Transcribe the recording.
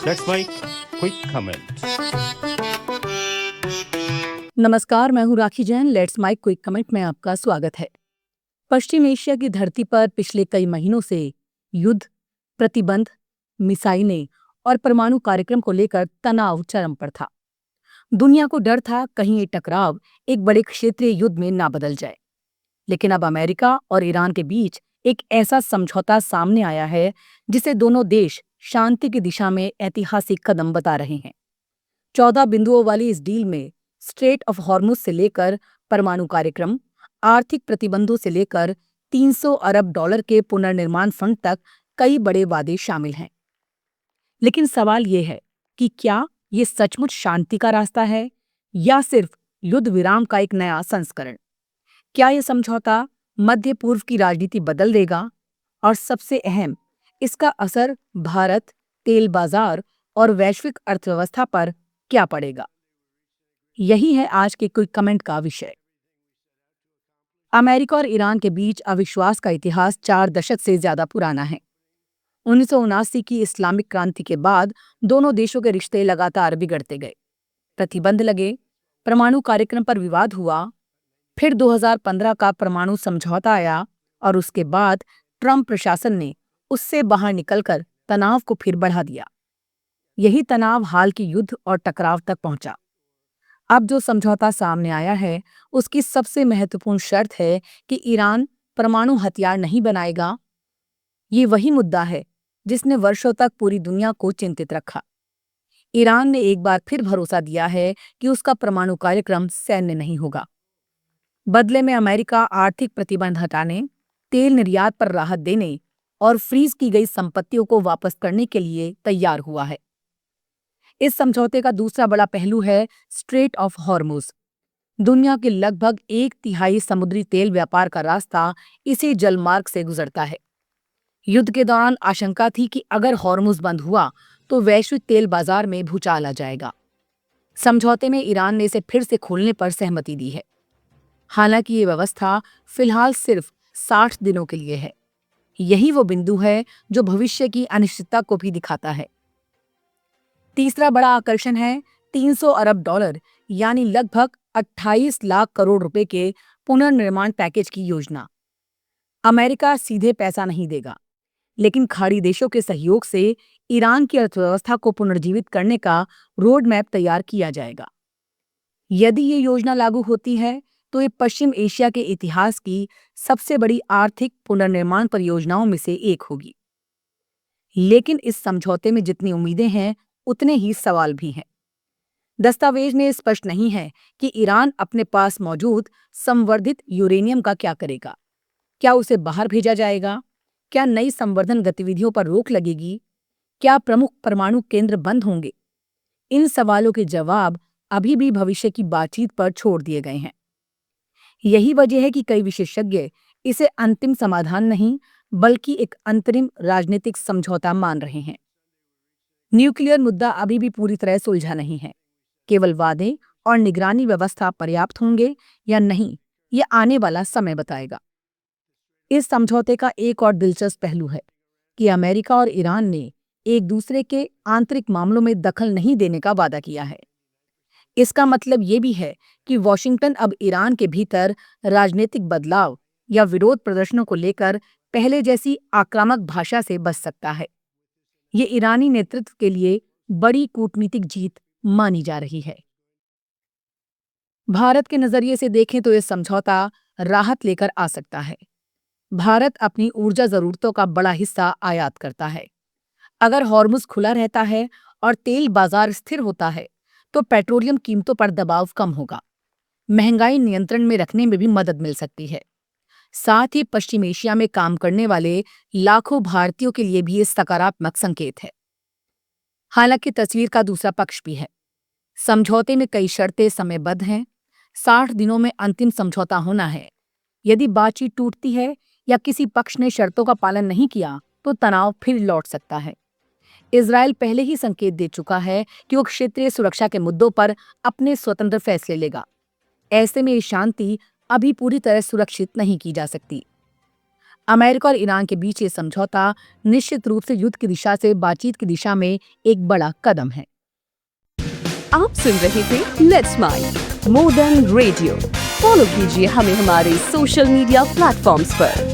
That's my quick comment. नमस्कार, मैं हूँ Rakhi Jain. Let's my quick comment में आपका स्वागत है। पश्चिम एशिया की धरती पर पिछले कई महीनों से युद्ध, प्रतिबंध, मिसाइलें और परमाणु कार्यक्रम को लेकर तनाव चरम पर था। दुनिया को डर था कहीं ये टकराव एक बड़े क्षेत्रीय युद्ध में ना बदल जाए। लेकिन अब अमेरिका और ईरान के बीच एक ऐसा समझौता सामने आया है जिसे दोनों देश शांति की दिशा में ऐतिहासिक कदम बता रहे हैं। 14 बिंदुओं वाली इस डील में स्ट्रेट ऑफ हॉर्मुज से लेकर परमाणु कार्यक्रम, आर्थिक प्रतिबंधों से लेकर 300 अरब डॉलर के पुनर्निर्माण फंड तक कई बड़े वादे शामिल हैं। लेकिन सवाल ये है कि क्या ये सचमुच शांति का रास्ता है या सिर्फ युद्ध विराम का एक नया संस्करण? क्या ये समझौता मध्य पूर्व की राजनीति बदल देगा? और सबसे अहम, इसका असर भारत, तेल बाजार और वैश्विक अर्थव्यवस्था पर क्या पड़ेगा? यही है आज के क्विक कमेंट का विषय। अमेरिका और ईरान के बीच अविश्वास का इतिहास 4 दशक से ज्यादा पुराना है। 1979 की इस्लामिक क्रांति के बाद दोनों देशों के रिश्ते लगातार बिगड़ते गए। प्रतिबंध लगे, परमाणु कार्यक्रम पर विवाद हुआ, फिर 2015 का परमाणु समझौता आया और उसके बाद ट्रंप प्रशासन ने उससे बाहर निकलकर तनाव को फिर बढ़ा दिया। यही तनाव हाल के युद्ध और टकराव तक पहुंचा। अब जो समझौता सामने आया है उसकी सबसे महत्वपूर्ण शर्त है कि ईरान परमाणु हथियार नहीं बनाएगा। ये वही मुद्दा है जिसने वर्षों तक पूरी दुनिया को चिंतित रखा। ईरान ने एक बार फिर भरोसा दिया है कि उसका परमाणु कार्यक्रम सैन्य नहीं होगा। बदले में अमेरिका आर्थिक प्रतिबंध हटाने, तेल निर्यात पर राहत देने और फ्रीज की गई संपत्तियों को वापस करने के लिए तैयार हुआ है। इस समझौते का दूसरा बड़ा पहलू है स्ट्रेट ऑफ हॉर्मुज। दुनिया के लगभग 1/3 समुद्री तेल व्यापार का रास्ता इसी जलमार्ग से गुजरता है। युद्ध के दौरान आशंका थी कि अगर हॉर्मुज बंद हुआ तो वैश्विक तेल बाजार में भूचाल आ जाएगा। समझौते में ईरान ने इसे फिर से खोलने पर सहमति दी है। हालांकि ये व्यवस्था फिलहाल सिर्फ 60 दिनों के लिए है। यही वो बिंदु है जो भविष्य की अनिश्चितता को भी दिखाता है। तीसरा बड़ा आकर्षण है 300 अरब डॉलर यानी लगभग 28 लाख करोड़ रुपए के पुनर्निर्माण पैकेज की योजना। अमेरिका सीधे पैसा नहीं देगा, लेकिन खाड़ी देशों के सहयोग से ईरान की अर्थव्यवस्था को पुनर्जीवित करने का रोड मैप तैयार किया जाएगा। यदि ये योजना लागू होती है तो ये पश्चिम एशिया के इतिहास की सबसे बड़ी आर्थिक पुनर्निर्माण परियोजनाओं में से एक होगी। लेकिन इस समझौते में जितनी उम्मीदें हैं उतने ही सवाल भी हैं। दस्तावेज में स्पष्ट नहीं है कि ईरान अपने पास मौजूद संवर्धित यूरेनियम का क्या करेगा। क्या उसे बाहर भेजा जाएगा? क्या नई संवर्धन गतिविधियों पर रोक लगेगी? क्या प्रमुख परमाणु केंद्र बंद होंगे? इन सवालों के जवाब अभी भी भविष्य की बातचीत पर छोड़ दिए गए हैं। यही वजह है कि कई विशेषज्ञ इसे अंतिम समाधान नहीं बल्कि एक अंतरिम राजनीतिक समझौता मान रहे हैं। न्यूक्लियर मुद्दा अभी भी पूरी तरह सुलझा नहीं है। केवल वादे और निगरानी व्यवस्था पर्याप्त होंगे या नहीं, ये आने वाला समय बताएगा। इस समझौते का एक और दिलचस्प पहलू है कि अमेरिका और ईरान ने एक दूसरे के आंतरिक मामलों में दखल नहीं देने का वादा किया है। इसका मतलब ये भी है कि वॉशिंगटन अब ईरान के भीतर राजनीतिक बदलाव या विरोध प्रदर्शनों को लेकर पहले जैसी आक्रामक भाषा से बच सकता है। ये ईरानी नेतृत्व के लिए बड़ी कूटनीतिक जीत मानी जा रही है। भारत के नजरिए से देखें तो यह समझौता राहत लेकर आ सकता है। भारत अपनी ऊर्जा जरूरतों का बड़ा हिस्सा आयात करता है। अगर हॉर्मुज खुला रहता है और तेल बाजार स्थिर होता है तो पेट्रोलियम कीमतों पर दबाव कम होगा। महंगाई नियंत्रण में रखने में भी मदद मिल सकती है। साथ ही पश्चिम एशिया में काम करने वाले लाखों भारतीयों के लिए भी ये सकारात्मक संकेत है। हालांकि तस्वीर का दूसरा पक्ष भी है। समझौते में कई शर्तें समयबद्ध हैं। 60 दिनों में अंतिम समझौता होना है। यदि बातचीत टूटती है या किसी पक्ष ने शर्तों का पालन नहीं किया तो तनाव फिर लौट सकता है। इजरायल पहले ही संकेत दे चुका है कि वो क्षेत्रीय सुरक्षा के मुद्दों पर अपने स्वतंत्र फैसले लेगा। ऐसे में ये शांति अभी पूरी तरह सुरक्षित नहीं की जा सकती। अमेरिका और ईरान के बीच ये समझौता निश्चित रूप से युद्ध की दिशा से बातचीत की दिशा में एक बड़ा कदम है। आप सुन रहे थे let's mind more than radio. Follow कीजिए हमें हमारे सोशल मीडिया प्लेटफॉर्म्स पर।